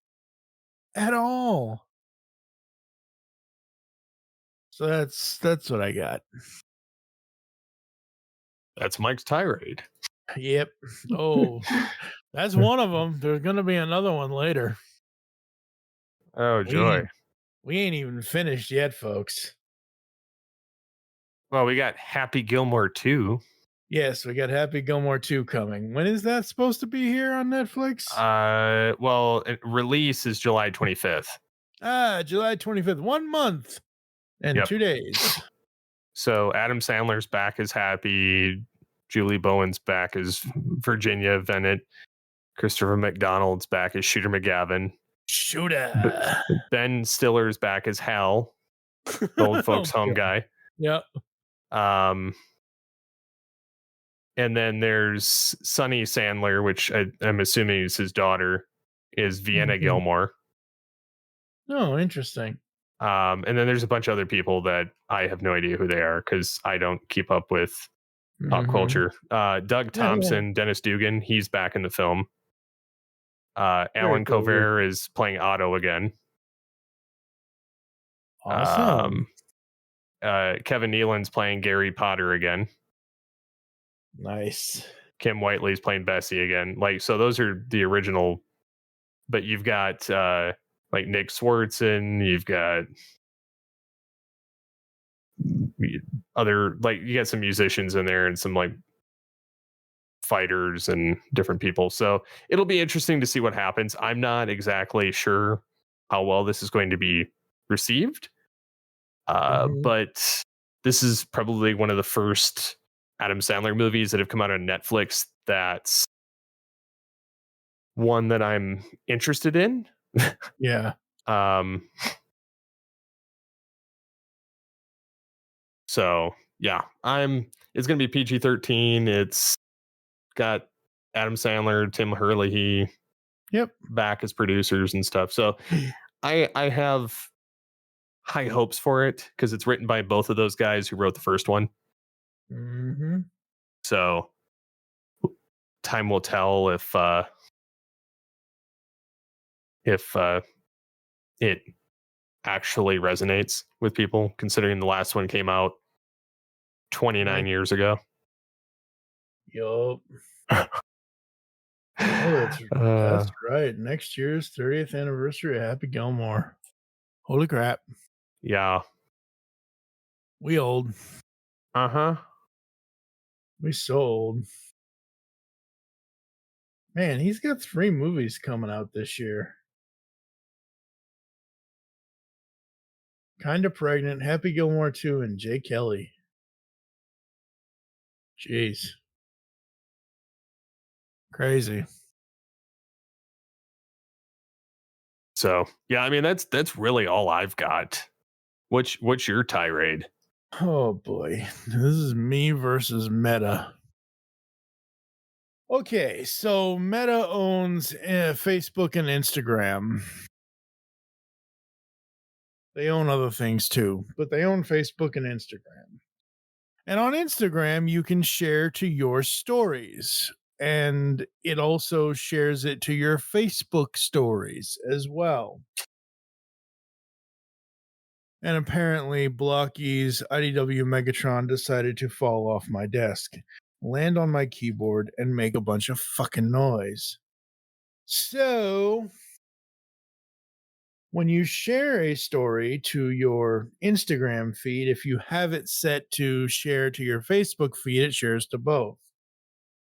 at all. So that's what I got. That's Mike's tirade. Yep. Oh, that's one of them. There's going to be another one later. Oh, joy. We ain't even finished yet, folks. Well, we got Happy Gilmore 2. Yes, we got Happy Gilmore 2 coming. When is that supposed to be here on Netflix? Well, release is July 25th. July 25th. 1 month and 2 days. So Adam Sandler's back as Happy. Julie Bowen's back as Virginia Bennett. Christopher McDonald's back as Shooter McGavin. Shooter. Ben Stiller's back as Hal, the old folks home guy. Yep. And then there's Sonny Sandler, which I'm assuming is his daughter, is Vienna Mhm. Gilmore. Oh, interesting. And then there's a bunch of other people that I have no idea who they are because I don't keep up with pop Mhm. culture. Doug Yeah, Thompson, Dennis Dugan, he's back in the film. very Alan cool. Cover is playing Otto again. Awesome. Kevin Nealon's playing Gary Potter again. Nice. Kim Whiteley's playing Bessie again. Like, so those are the original, but you've got like Nick Swartzen, you've got other, like, you got some musicians in there and some like fighters and different people. So it'll be interesting to see what happens. I'm not exactly sure how well this is going to be received. Mhm. But this is probably one of the first Adam Sandler movies that have come out on Netflix that's one that I'm interested in. Yeah. So yeah, it's gonna be PG-13. It's got Adam Sandler, Tim Herlihy Yep. back as producers and stuff. So I have high hopes for it because it's written by both of those guys who wrote the first one. Mhm. So time will tell if it actually resonates with people, considering the last one came out 29 years ago. Yup. Oh, that's right. Next year's 30th anniversary of Happy Gilmore. Holy crap. Yeah. We old. Uh-huh. We so old. Man, he's got 3 movies coming out this year. Kinda Pregnant, Happy Gilmore 2, and Jay Kelly. Jeez. Crazy. So yeah, I mean that's really all I've got. What's your tirade? Oh boy. This is me versus Meta. Okay, so Meta owns Facebook and Instagram. They own other things too, but they own Facebook and Instagram. And on Instagram, you can share to your stories. And it also shares it to your Facebook stories as well. And apparently, Blocky's IDW Megatron decided to fall off my desk, land on my keyboard, and make a bunch of fucking noise. So, when you share a story to your Instagram feed, if you have it set to share to your Facebook feed, it shares to both.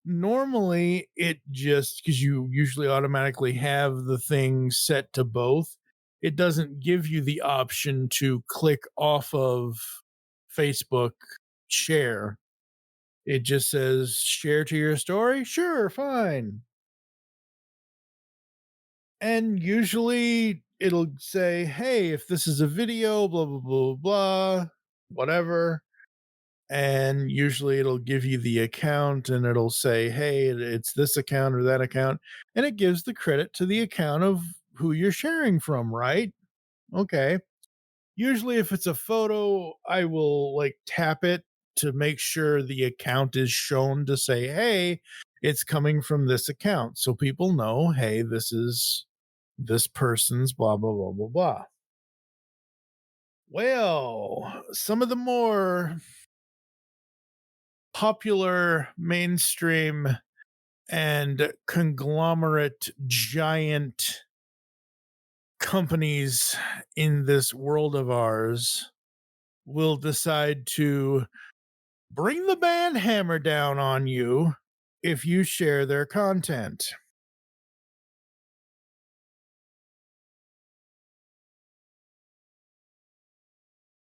Normally, it just because you usually automatically have the thing set to both, it doesn't give you the option to click off of Facebook share. It just says share to your story. Sure, fine. And usually it'll say, hey, if this is a video, blah, blah, blah, blah, whatever. And usually it'll give you the account and it'll say, hey, it's this account or that account. And it gives the credit to the account of who you're sharing from, right? Okay. Usually, if it's a photo, I will like tap it to make sure the account is shown to say, hey, it's coming from this account. So people know, hey, this is this person's blah, blah, blah, blah, blah. Well, some of the more popular mainstream and conglomerate giant companies in this world of ours will decide to bring the band hammer down on you if you share their content.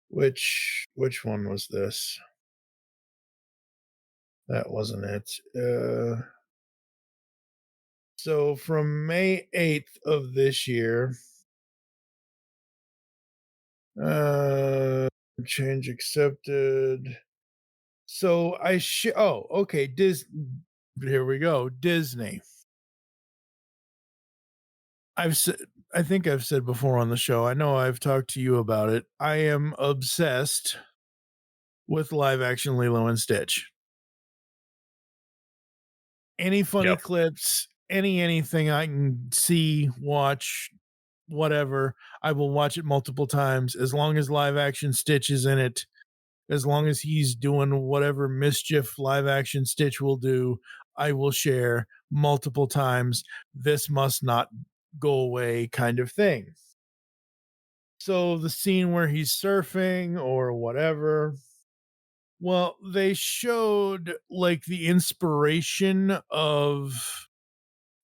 Which one was this? That wasn't it. So from May 8th of this year, change accepted. So okay, here we go. Disney. I think I've said before on the show, I know I've talked to you about it. I am obsessed with live action Lilo and Stitch. Any funny Yep. clips, anything I can see, watch, whatever, I will watch it multiple times as long as live action Stitch is in it. As long as he's doing whatever mischief live action Stitch will do, I will share multiple times. This must not go away, kind of thing. So the scene where he's surfing or whatever, well, they showed like the inspiration of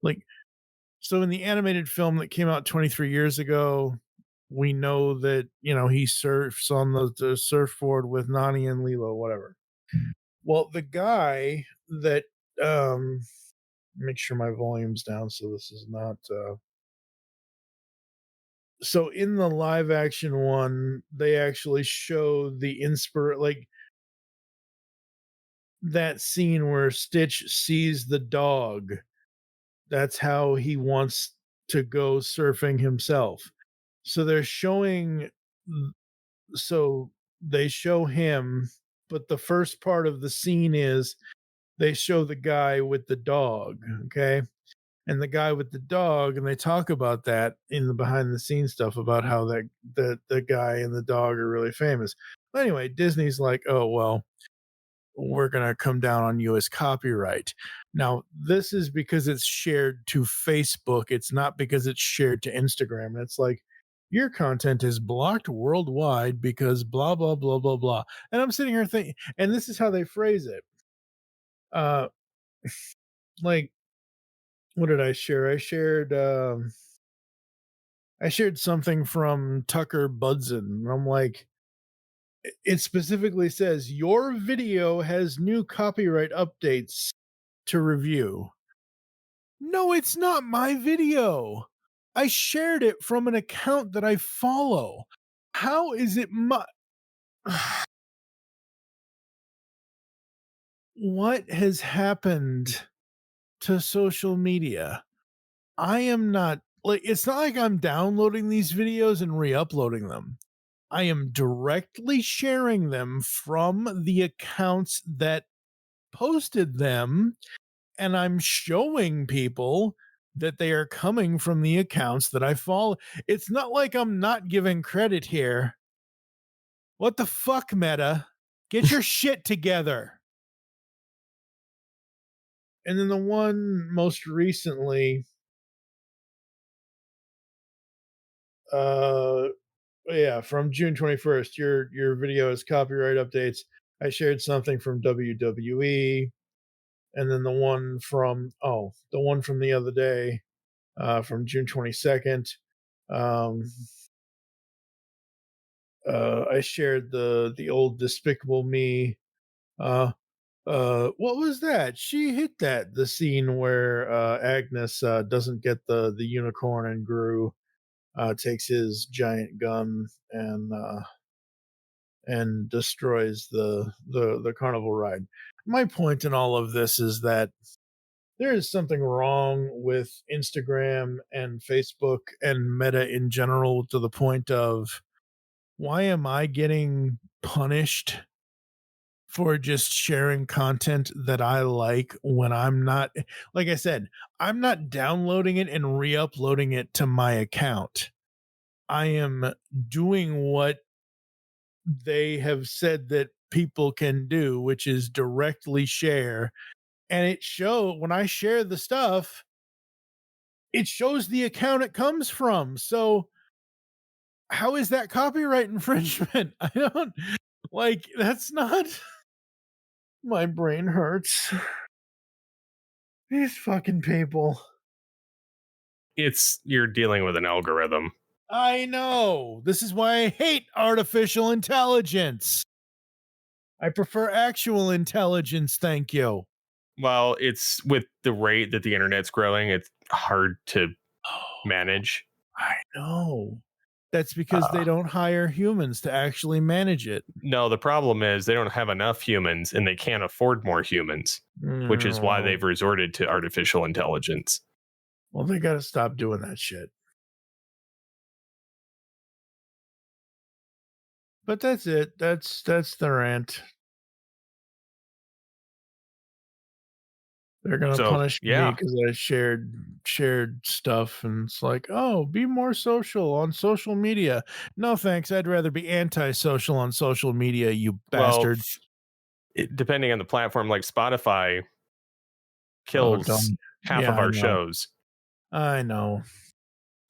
like, so in the animated film that came out 23 years ago, we know that, he surfs on the surfboard with Nani and Lilo, whatever. Well, the guy that make sure my volume's down so this is not so in the live action one, they actually show the like that scene where Stitch sees the dog. That's how he wants to go surfing himself. So they're showing so they show him, but the first part of the scene is they show the guy with the dog, okay? And the guy with the dog, and they talk about that in the behind the scenes stuff about how the guy and the dog are really famous. But anyway, Disney's like, oh well, we're gonna come down on you as copyright. Now, this is because it's shared to Facebook. It's not because it's shared to Instagram. And it's like your content is blocked worldwide because blah blah blah blah blah. And I'm sitting here thinking, and this is how they phrase it. Uh like what did I share? I shared something from Tucker Budson. I'm like, it specifically says your video has new copyright updates to review. No, it's not my video. I shared it from an account that I follow. How is it my what has happened to social media? I am not like it's not like I'm downloading these videos and re-uploading them. I am directly sharing them from the accounts that posted them, and I'm showing people that they are coming from the accounts that I follow. It's not like I'm not giving credit here. What the fuck, Meta? Get your shit together. And then the one most recently, yeah, from June 21st, your video has copyright updates. I shared something from WWE, and then the one from the other day, from June 22nd. I shared the old Despicable Me. What was that? She hit that the scene where Agnes doesn't get the unicorn and Gru takes his giant gun and destroys the carnival ride. My point in all of this is that there is something wrong with Instagram and Facebook and Meta in general to the point of why am I getting punished for just sharing content that I like when I'm not, like I said, I'm not downloading it and re-uploading it to my account. I am doing what they have said that people can do, which is directly share. And when I share the stuff, it shows the account it comes from. So how is that copyright infringement? I don't like that's not my brain hurts. These fucking people. You're dealing with an algorithm. I know. This is why I hate artificial intelligence. I prefer actual intelligence, thank you. Well, it's with the rate that the internet's growing, it's hard to manage. I know. That's because they don't hire humans to actually manage it. No, the problem is they don't have enough humans and they can't afford more humans, which is why they've resorted to artificial intelligence. Well, they got to stop doing that shit. But that's it. That's the rant. They're gonna punish me because I shared stuff, and it's like, oh, be more social on social media. No thanks. I'd rather be antisocial on social media, you bastard. Depending on the platform, like Spotify kills half of our shows. I know.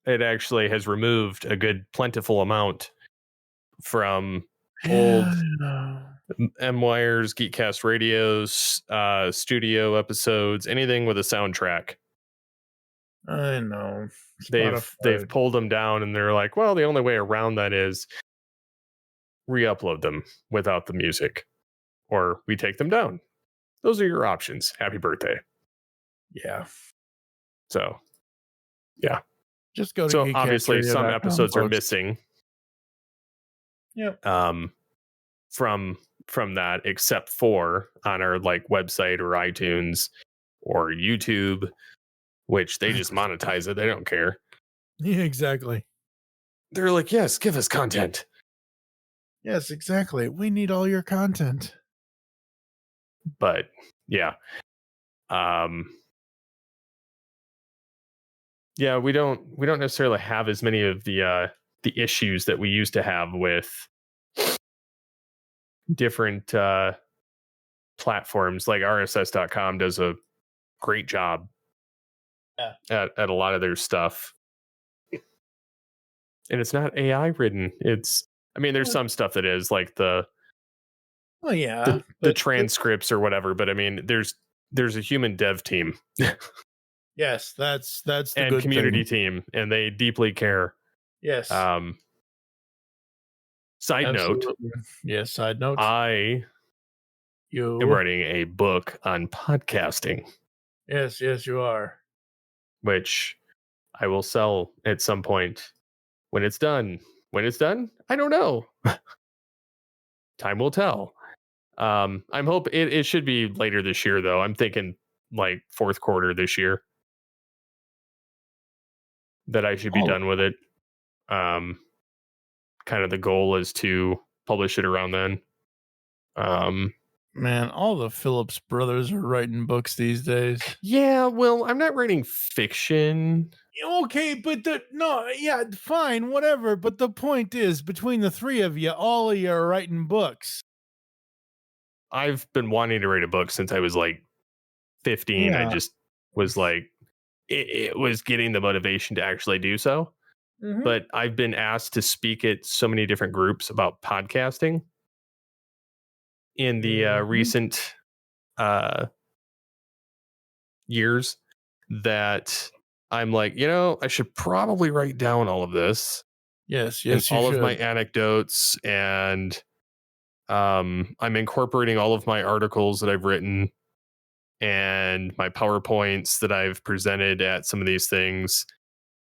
It actually has removed a good plentiful amount from old M-Wires, Geekcast radios, studio episodes, anything with a soundtrack. I know. They've pulled them down, and they're like, well, the only way around that is re-upload them without the music, or we take them down. Those are your options. Happy birthday. Yeah. So, yeah. Just go to so obviously some episodes are missing. Yep. From that, except for on our like website or iTunes or YouTube, which they just monetize it. They don't care. Yeah, exactly. They're like, yes, give us content. Yes, exactly. We need all your content. But yeah. Yeah, we don't necessarily have as many of the issues that we used to have with different platforms. Like RSS.com does a great job at a lot of their stuff. And it's not AI written. There's some stuff that is like the transcripts or whatever, but I mean there's a human dev team. Yes, that's the and good community thing. team, and they deeply care. Yes. Side note. Yes, side note. I am writing a book on podcasting. Yes, you are. Which I will sell at some point when it's done. When it's done, I don't know. Time will tell. I'm hoping it should be later this year, though. I'm thinking like fourth quarter this year that I should be done with it. Kind of the goal is to publish it around then. Man, all the Phillips brothers are writing books these days. Yeah, well, I'm not writing fiction. Okay, but fine, whatever. But the point is, between the three of you, all of you are writing books. I've been wanting to write a book since I was like 15. Yeah. I just was like, it was getting the motivation to actually do so. Mm-hmm. But I've been asked to speak at so many different groups about podcasting in the recent years that I'm like, I should probably write down all of this. Yes, all of my anecdotes, and I'm incorporating all of my articles that I've written and my PowerPoints that I've presented at some of these things,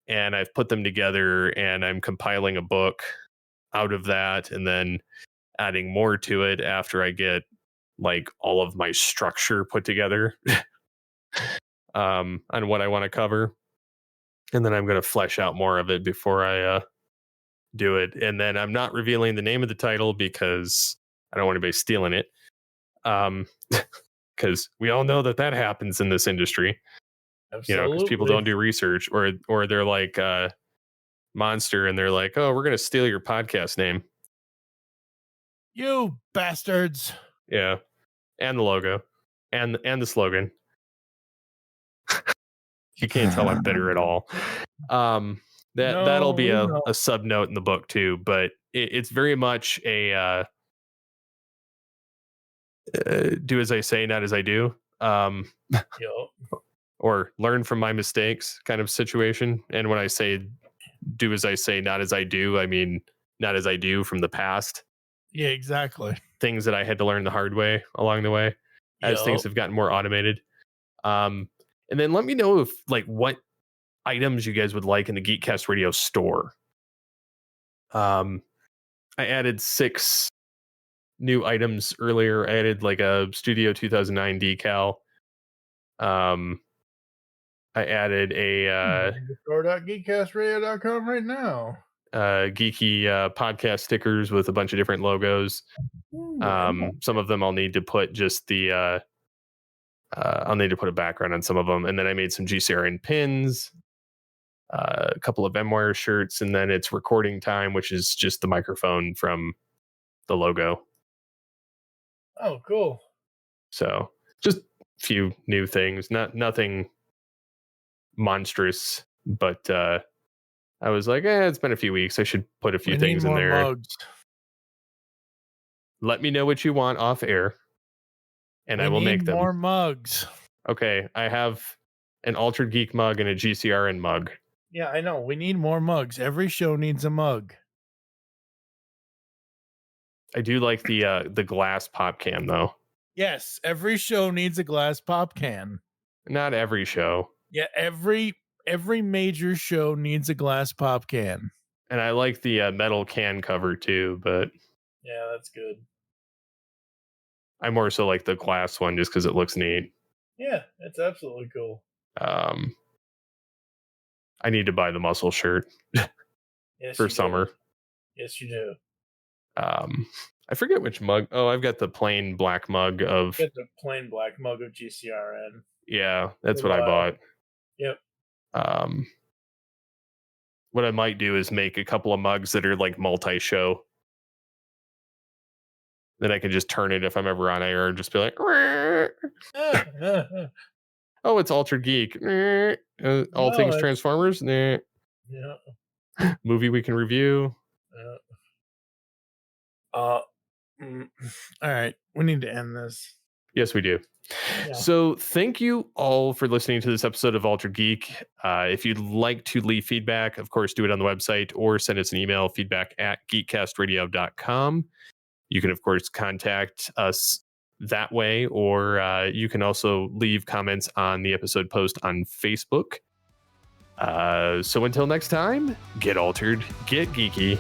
and I've put them together, and I'm compiling a book out of that, and then adding more to it after I get like all of my structure put together on what I want to cover. And then I'm going to flesh out more of it before I do it. And then I'm not revealing the name of the title because I don't want anybody stealing it. Because we all know that happens in this industry. Absolutely. Because people don't do research, or they're like Monster, and they're like, oh, we're going to steal your podcast name. You bastards. Yeah. And the logo and the slogan. You can't tell I'm bitter at all. That'll be a sub note in the book too, but it's very much a do as I say, not as I do. Or learn from my mistakes kind of situation. And when I say do as I say, not as I do, I mean not as I do from the past. Yeah, exactly. Things that I had to learn the hard way along the way as things have gotten more automated. And then let me know if like what items you guys would like in the Geekcast Radio store. I added 6 new items earlier. I added like a Studio 2009 decal. I added a store.geekcastradio.com right now. geeky podcast stickers with a bunch of different logos. Some of them I'll need to put just the I'll need to put a background on some of them, and then I made some GCRN pins, a couple of MWire shirts, and then it's recording time, which is just the microphone from the logo. Oh, cool. So just a few new things, nothing monstrous, but I was like, it's been a few weeks. I should put a few things in there. Mugs. Let me know what you want off air, and I will make them. More mugs. Okay, I have an Altered Geek mug and a GCRN mug. Yeah, I know. We need more mugs. Every show needs a mug. I do like the glass pop can though. Yes, every show needs a glass pop can. Not every show. Yeah, every major show needs a glass pop can. And I like the metal can cover too, but yeah, that's good. I more so like the glass one just because it looks neat. Yeah, it's absolutely cool. I need to buy the muscle shirt for summer. Yes, you do. I forget which mug. Oh, I've got the plain black mug of. Get the plain black mug of GCRN. Yeah, that's what I bought. Yep. What I might do is make a couple of mugs that are like multi-show. Then I can just turn it if I'm ever on air and just be like, oh, it's Altered Geek. All things Transformers. Yeah. Movie we can review. All right. We need to end this. Yes, we do. Yeah. So thank you all for listening to this episode of Altered Geek. If you'd like to leave feedback, of course, do it on the website or send us an email, feedback@geekcastradio.com. You can, of course, contact us that way, or you can also leave comments on the episode post on Facebook. So until next time, get altered, get geeky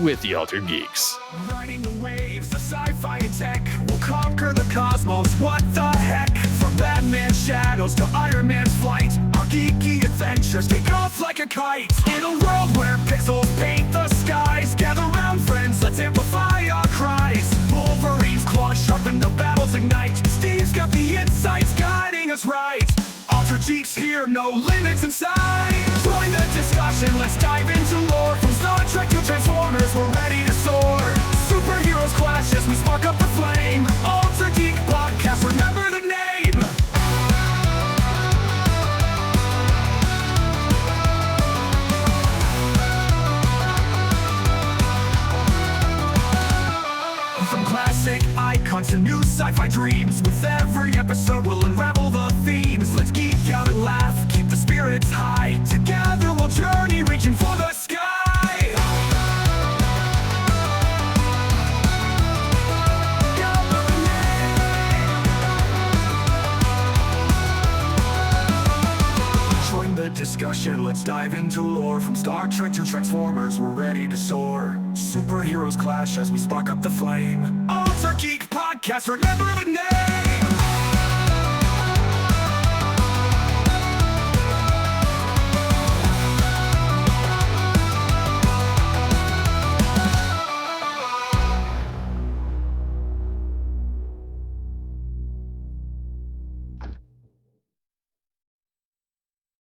with the Altered Geeks. Riding the waves of sci-fi and tech, we'll conquer the cosmos, what the heck? From Batman's shadows to Iron Man's flight, our geeky adventures take off like a kite. In a world where pixels paint the skies, gather round friends, let's amplify our cries. Wolverine's claws sharpen, the battles ignite. Steve's got the insights guiding us right. Altered Geeks here, no limits in sight. Join the discussion, let's dive into lore. From Star Trek to Transformers, we're ready to soar. Superheroes clash as we spark up the flame. Altered Geek Podcast, remember the name. From classic icons to new sci-fi dreams, with every episode we'll unravel the themes. Let's geek out and laugh, keep the spirits high. Together we'll journey, reaching for the sky. Join the discussion, let's dive into lore. From Star Trek to Transformers, we're ready to soar. Superheroes clash as we spark up the flame. Altered Geek Podcast, remember the name.